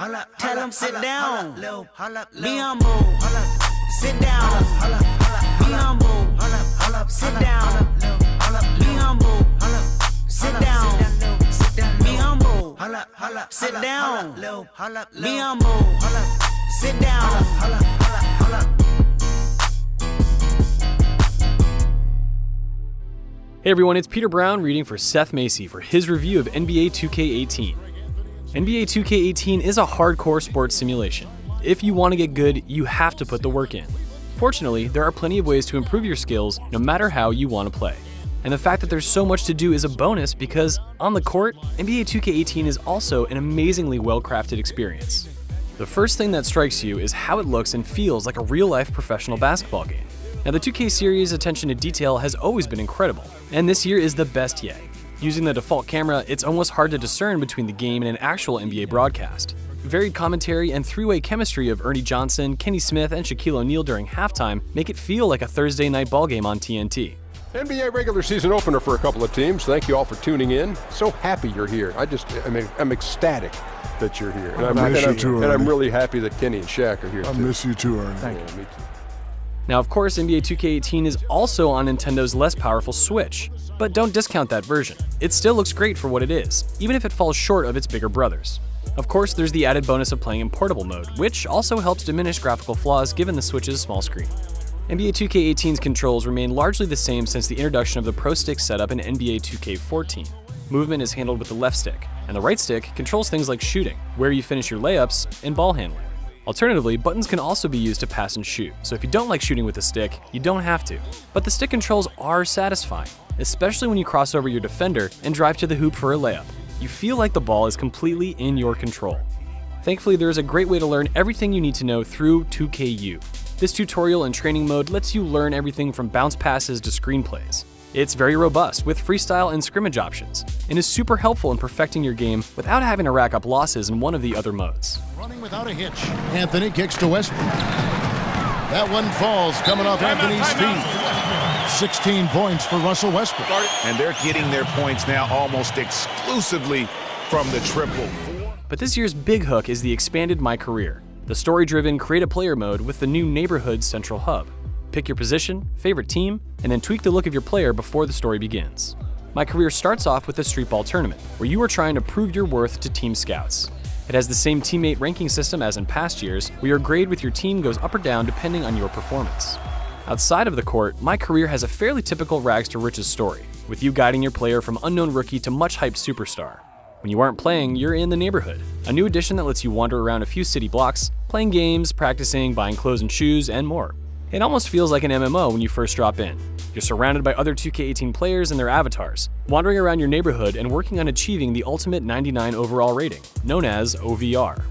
Tell them sit down. Be humble. Sit down. Be humble. Sit down. Be humble. Sit down. Be humble. Sit down. Be humble. Sit down. Hey everyone, it's Peter Brown reading for Seth Macy for his review of NBA 2K18. NBA 2K18 is a hardcore sports simulation. If you want to get good, you have to put the work in. Fortunately, there are plenty of ways to improve your skills no matter how you want to play. And the fact that there's so much to do is a bonus because, on the court, NBA 2K18 is also an amazingly well-crafted experience. The first thing that strikes you is how it looks and feels like a real-life professional basketball game. Now, the 2K series' attention to detail has always been incredible, and this year is the best yet. Using the default camera, it's almost hard to discern between the game and an actual NBA broadcast. Varied commentary and three-way chemistry of Ernie Johnson, Kenny Smith, and Shaquille O'Neal during halftime make it feel like a Thursday night ballgame on TNT. NBA regular season opener for a couple of teams. Thank you all for tuning in. So happy you're here. I'm ecstatic that you're here. And I'm really happy that Kenny and Shaq are here too. I miss you too, Ernie. Thank you. Me too. Now, of course, NBA 2K18 is also on Nintendo's less powerful Switch, but don't discount that version. It still looks great for what it is, even if it falls short of its bigger brothers. Of course, there's the added bonus of playing in portable mode, which also helps diminish graphical flaws given the Switch's small screen. NBA 2K18's controls remain largely the same since the introduction of the Pro Stick setup in NBA 2K14. Movement is handled with the left stick, and the right stick controls things like shooting, where you finish your layups, and ball handling. Alternatively, buttons can also be used to pass and shoot, so if you don't like shooting with the stick, you don't have to. But the stick controls are satisfying, especially when you cross over your defender and drive to the hoop for a layup. You feel like the ball is completely in your control. Thankfully, there is a great way to learn everything you need to know through 2KU. This tutorial and training mode lets you learn everything from bounce passes to screenplays. It's very robust with freestyle and scrimmage options, and is super helpful in perfecting your game without having to rack up losses in one of the other modes. Running without a hitch. Anthony kicks to Westbrook. That one falls coming off Anthony's feet. 16 points for Russell Westbrook. And they're getting their points now almost exclusively from the triple. But this year's big hook is the expanded My Career, the story-driven create-a-player mode with the new Neighborhood Central Hub. Pick your position, favorite team, and then tweak the look of your player before the story begins. My Career starts off with the street ball tournament, where you are trying to prove your worth to team scouts. It has the same teammate ranking system as in past years, where your grade with your team goes up or down depending on your performance. Outside of the court, My Career has a fairly typical rags to riches story, with you guiding your player from unknown rookie to much hyped superstar. When you aren't playing, you're in the neighborhood, a new addition that lets you wander around a few city blocks, playing games, practicing, buying clothes and shoes, and more. It almost feels like an MMO when you first drop in. You're surrounded by other 2K18 players and their avatars, wandering around your neighborhood and working on achieving the ultimate 99 overall rating, known as OVR.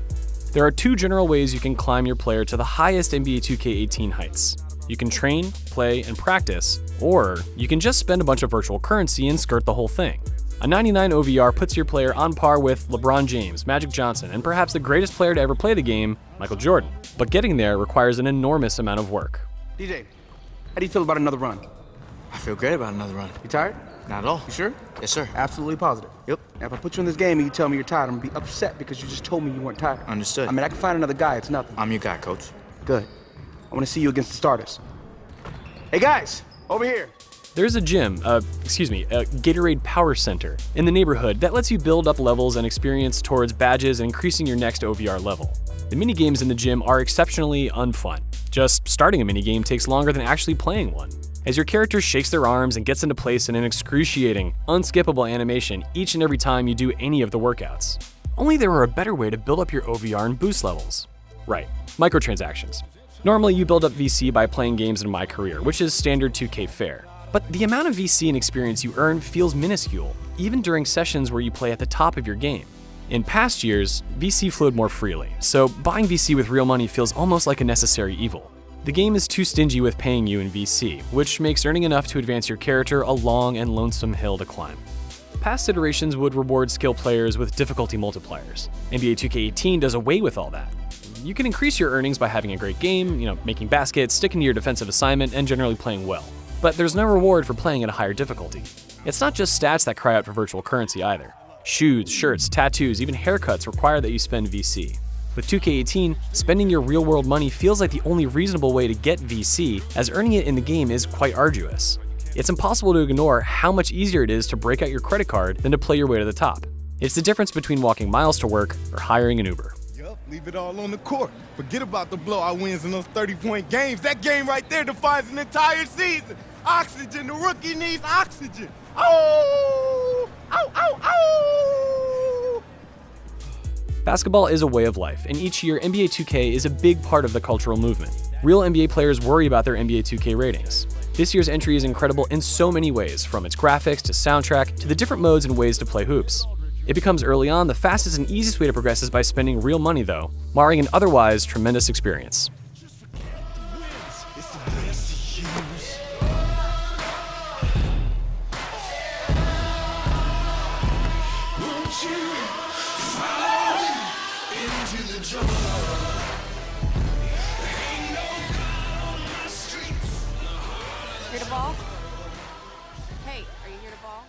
There are two general ways you can climb your player to the highest NBA 2K18 heights. You can train, play, and practice, or you can just spend a bunch of virtual currency and skirt the whole thing. A 99 OVR puts your player on par with LeBron James, Magic Johnson, and perhaps the greatest player to ever play the game, Michael Jordan. But getting there requires an enormous amount of work. DJ, how do you feel about another run? I feel great about another run. You tired? Not at all. You sure? Yes, sir. Absolutely positive. Yep. Now, if I put you in this game and you tell me you're tired, I'm gonna be upset because you just told me you weren't tired. Understood. I mean, I can find another guy, it's nothing. I'm your guy, coach. Good. I wanna see you against the starters. Hey guys, over here. There's a gym, a Gatorade Power Center in the neighborhood that lets you build up levels and experience towards badges and increasing your next OVR level. The minigames in the gym are exceptionally unfun. Just starting a minigame takes longer than actually playing one. As your character shakes their arms and gets into place in an excruciating, unskippable animation each and every time you do any of the workouts. Only there were a better way to build up your OVR and boost levels. Right, microtransactions. Normally you build up VC by playing games in My Career, which is standard 2K fare. But the amount of VC and experience you earn feels minuscule, even during sessions where you play at the top of your game. In past years, VC flowed more freely, so buying VC with real money feels almost like a necessary evil. The game is too stingy with paying you in VC, which makes earning enough to advance your character a long and lonesome hill to climb. Past iterations would reward skilled players with difficulty multipliers. NBA 2K18 does away with all that. You can increase your earnings by having a great game, making baskets, sticking to your defensive assignment, and generally playing well. But there's no reward for playing at a higher difficulty. It's not just stats that cry out for virtual currency either. Shoes, shirts, tattoos, even haircuts require that you spend VC. With 2K18, spending your real-world money feels like the only reasonable way to get VC, as earning it in the game is quite arduous. It's impossible to ignore how much easier it is to break out your credit card than to play your way to the top. It's the difference between walking miles to work or hiring an Uber. Yup, leave it all on the court. Forget about the blowout wins in those 30-point games. That game right there defines an entire season. Oxygen, the rookie needs oxygen. Oh! Ow, ow, ow! Basketball is a way of life, and each year NBA 2K is a big part of the cultural movement. Real NBA players worry about their NBA 2K ratings. This year's entry is incredible in so many ways, from its graphics to soundtrack to the different modes and ways to play hoops. It becomes early on the fastest and easiest way to progress is by spending real money though, marring an otherwise tremendous experience. Here to ball? Hey, are you here to ball?